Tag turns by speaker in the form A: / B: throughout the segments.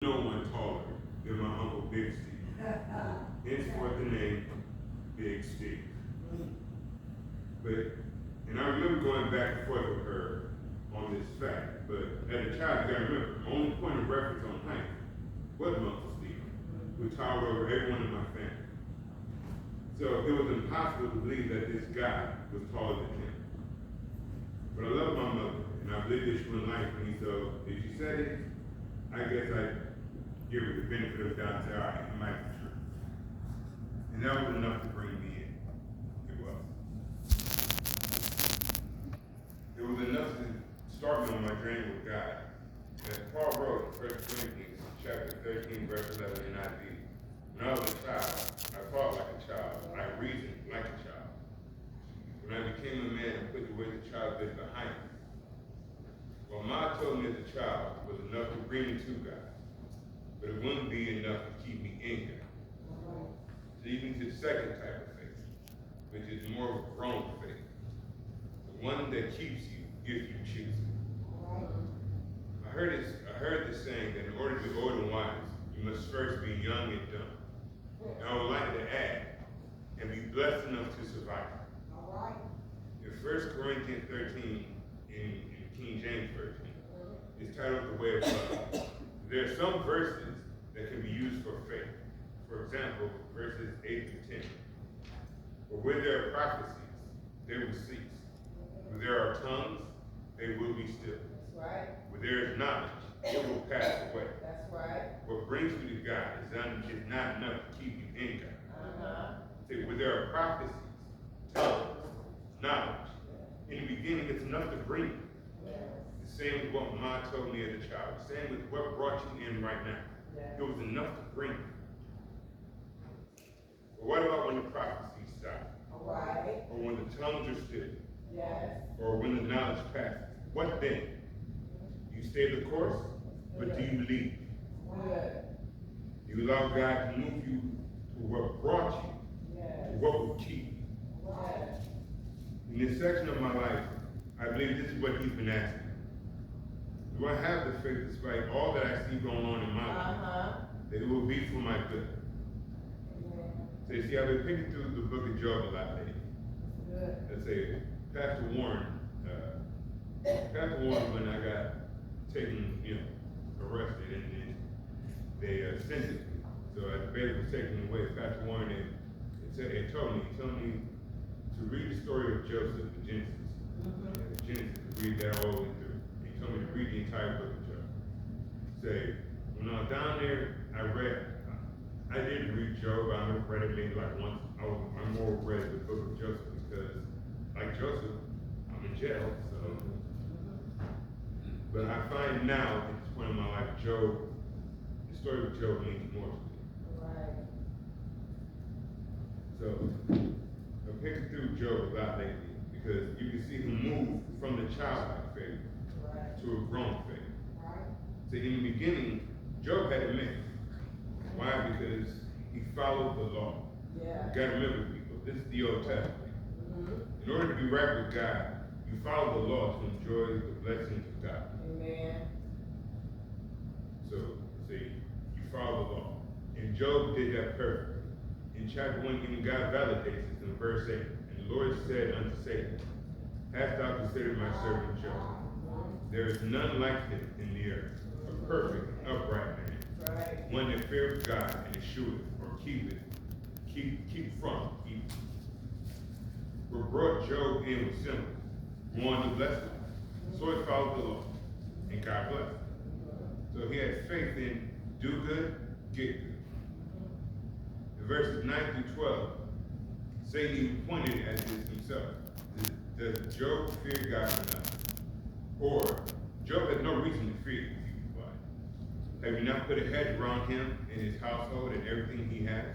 A: No one taller than my Uncle Big Steve. Henceforth the name Big Steve. But, and I remember going back and forth with her on this fact, but as a child, you gotta remember, my only point of reference on height was my Uncle Steve, who towered over everyone in my family. So it was impossible to believe that this guy was taller than him. But I love my mother, and I believe that she wouldn't like me, so if she said it, I guess I'd give her the benefit of the doubt and say, all right, it might be true. And that was enough to bring me in. It was. It was enough to start me on my journey with God. As Paul wrote in 1 Corinthians chapter 13, verse 11 in NIV, when I was a child, I thought like a child, I reasoned like a child. When I became a man, I put away the child bit behind me. What Ma told me as a child was enough to bring me to God, but it wouldn't be enough to keep me in God. So even to the second type of faith, which is more of a grown faith, the one that keeps you if you choose it. I heard this saying that in order to be old and wise, you must first be young and dumb. And I would like to add, and be blessed enough to survive. In 1 Corinthians 13, in King James Version, is titled The Way of Love. There are some verses that can be used for faith. For example, verses 8 through 10. But where there are prophecies, they will cease. Where there are tongues, they will be still.
B: That's right.
A: Where there is knowledge, it will pass away.
B: That's right.
A: What brings you to God is not enough to keep you in God. See, where there are prophecies, tongues, knowledge, in the beginning it's enough to bring you. The same with what Ma told me as a child. The same with what brought you in right now. It was enough to bring you. But what about when the prophecies stop? Or when the tongues are still? Or when the knowledge passes? What then? You stay the course, but do you leave? You allow God to move you to what brought you, to what will keep you. In this section of my life, I believe this is what he's been asking. Do I have the faith despite all that I see going on in my life, that it will be for my good? So you see, I've been picking through the book of Job a lot lately. Let's say, Pastor Warren, when I got taken, arrested, and then they sentenced me. So as the bail was taken away, Pastor Warren they told me to read the story of Joseph in Genesis. Genesis, read that all the way through. He told me to read the entire book of Job. Say, when I was down there, I didn't read Job. I read it maybe like once. I more read the book of Joseph because, like Joseph, I'm in jail. So, but I find now at this point in my life, the story of Job means more to me. So, I'm picking through Job a lot lately because you can see him move from the childlike faith to a grown faith. So in the beginning, Job had a myth. Why? Because he followed the law. You gotta remember, people, this is the Old Testament. In order to be right with God, you follow the law to enjoy the blessings of God. So, see, you follow the law. And Job did that perfectly. In chapter 1, even God validates this in verse 8. And the Lord said unto Satan, hast thou considered my servant Job? There is none like him in the earth, a perfect and upright man, one that feareth God and escheweth, or keep from evil. What brought Job in was simple. Wanted to bless him. So he followed the law, and God blessed him. So he had faith in do good, get good. In verses 9 through 12, Satan even pointed at this himself. Does Job fear God enough? Or, Job has no reason to fear you, have you not put a hedge around him and his household and everything he has?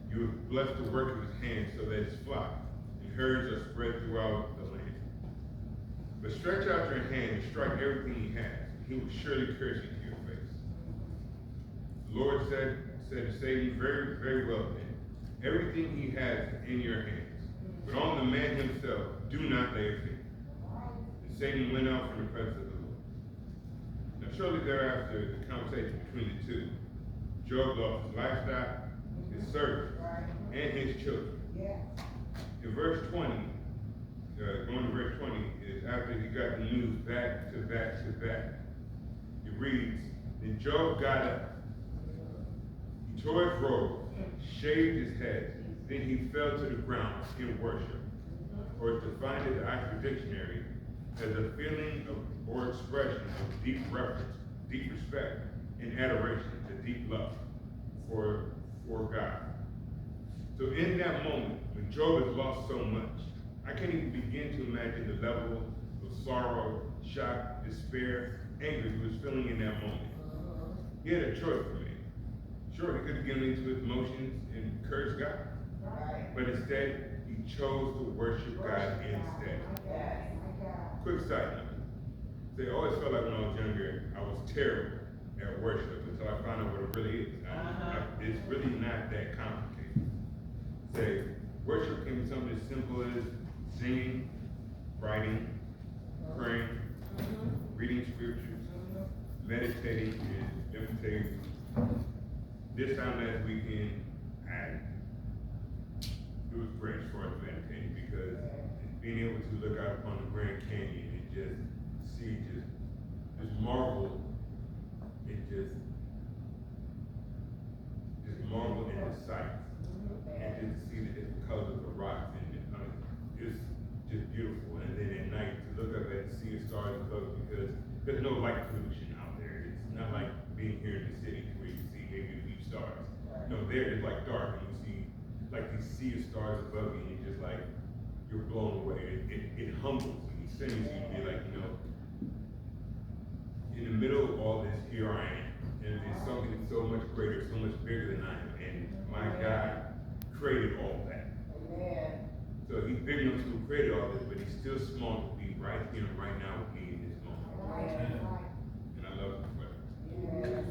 A: You have blessed the work of his hands so that his flock and herds are spread throughout the land. But stretch out your hand and strike everything he has, and he will surely curse you to your face. The Lord said to Satan, very, very well then, everything he has is in your hands, but on the man himself, do not lay a finger. And Satan went out from the presence of the Lord. Now shortly thereafter, the conversation between the two, Job lost his livestock, his servants, and his children. In verse 20, going to verse 20, is after he got the news back to back to back. It reads, then Job got up, he tore his robe, shaved his head, then he fell to the ground in worship. Or it's defined in the Oxford Dictionary as a feeling of or expression of deep reverence, deep respect, and adoration, a deep love for God. So in that moment, when Job has lost so much, I can't even begin to imagine the level of sorrow, shock, despair, anger he was feeling in that moment. He had a choice to make. Sure, he could have given into his emotions and cursed God. But instead, he chose to worship God instead. Quick side note. Say, I always felt like when I was younger, I was terrible at worship until I found out what it really is. It's really not that complicated. Say, worship can be something as simple as singing, writing, praying, reading scriptures, meditating, and let me tell you, this time last weekend, it was great as far as meditating because being able to look out upon the Grand Canyon and just see, just marvel, and just marvel in the sights, and just see the different colors of the rocks, and it's just beautiful. And then at night to look up at the sea of stars above, because there's no light pollution out there. It's not like being here in the city where you see maybe a few stars. No, there it's like dark, and you see like these sea of stars above you, and you're just like, you're blown away. It humbles you. It sends you to be like, you know, in the middle of all this, here I am. And there's something so much greater, so much bigger than I am. And my God created all that. So he's big enough to create all this, but he's still small to be right here and right now with me in this moment. And I love him for that.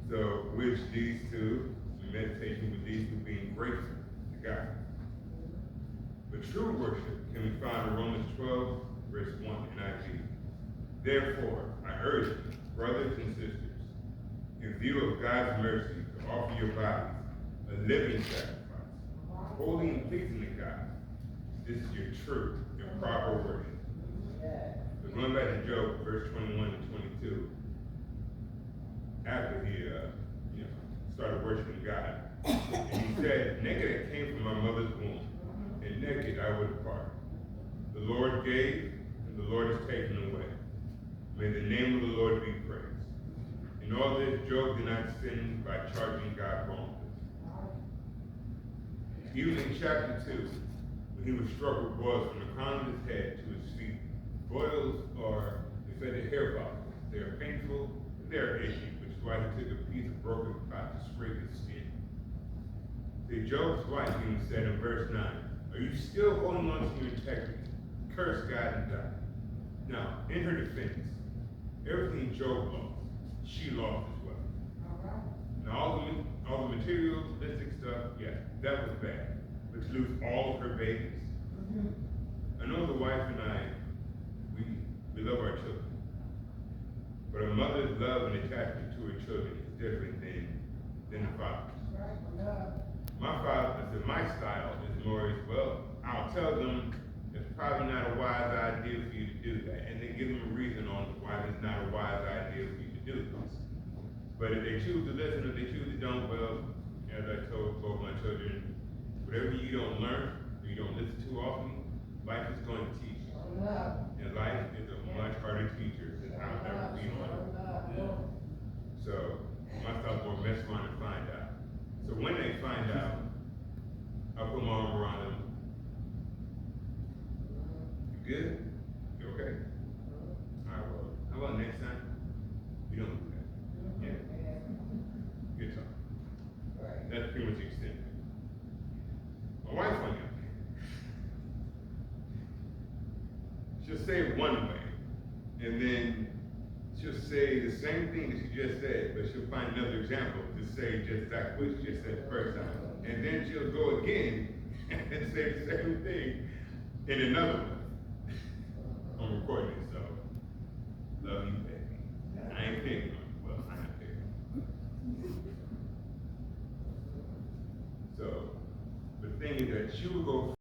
A: So, which leads to meditation, which leads to being grateful to God. But true worship can be found in Romans 12, verse 1, and I read, therefore, I urge you, brothers and sisters, in view of God's mercy, to offer your bodies a living sacrifice, holy and pleasing to God. This is your true and proper worship. So going back to Job, verse 21 and 22, after he started worshiping God, and he said, naked I came from my mother's womb, and naked I will depart. The Lord gave, and the Lord has taken away. May the name of the Lord be praised. In all this, Job did not sin by charging God wrongly. Even in chapter 2, when he was struck with boils from the crown of his head to his feet, boils are, they said, they're hair follicles. They are painful, and they are itchy, which is why he took a piece of broken pot to scrape his skin. See, Job's wife even said in verse 9, are you still holding on to your integrity? Curse God and die. Now, in her defense, everything Job lost, she lost as well. Now, all the materialistic stuff, yeah, that was bad. But to lose all of her babies. I know the wife and I, we love our children. But a mother's love and attachment to her children is different than the father's. My style is more as, well, I'll tell them it's probably not a wise idea for you to do that. And then give them a reason on why it's not a wise idea for you to do this. But if they choose to listen, if they choose to don't, well, as I told both my children, whatever you don't learn, or you don't listen to often, life is going to teach you. And life is a much harder teacher than I'll ever be on. So, my stuff will mess around and find out. So when they find out, I'll put my arm around them. You good? You okay? All right, well, how about next time? We don't do that. Yeah. Good talk. That's pretty much the extent of it. My wife, on the other hand, she'll say it one way, and then she'll say the same thing that she just said, but she'll find another example to say just exactly what she just said the first time. And then she'll go again and say the same thing in another way. I'm recording it, so Love you, baby. I ain't picking on you. Well, I ain't picking on you. So, the thing is that you will go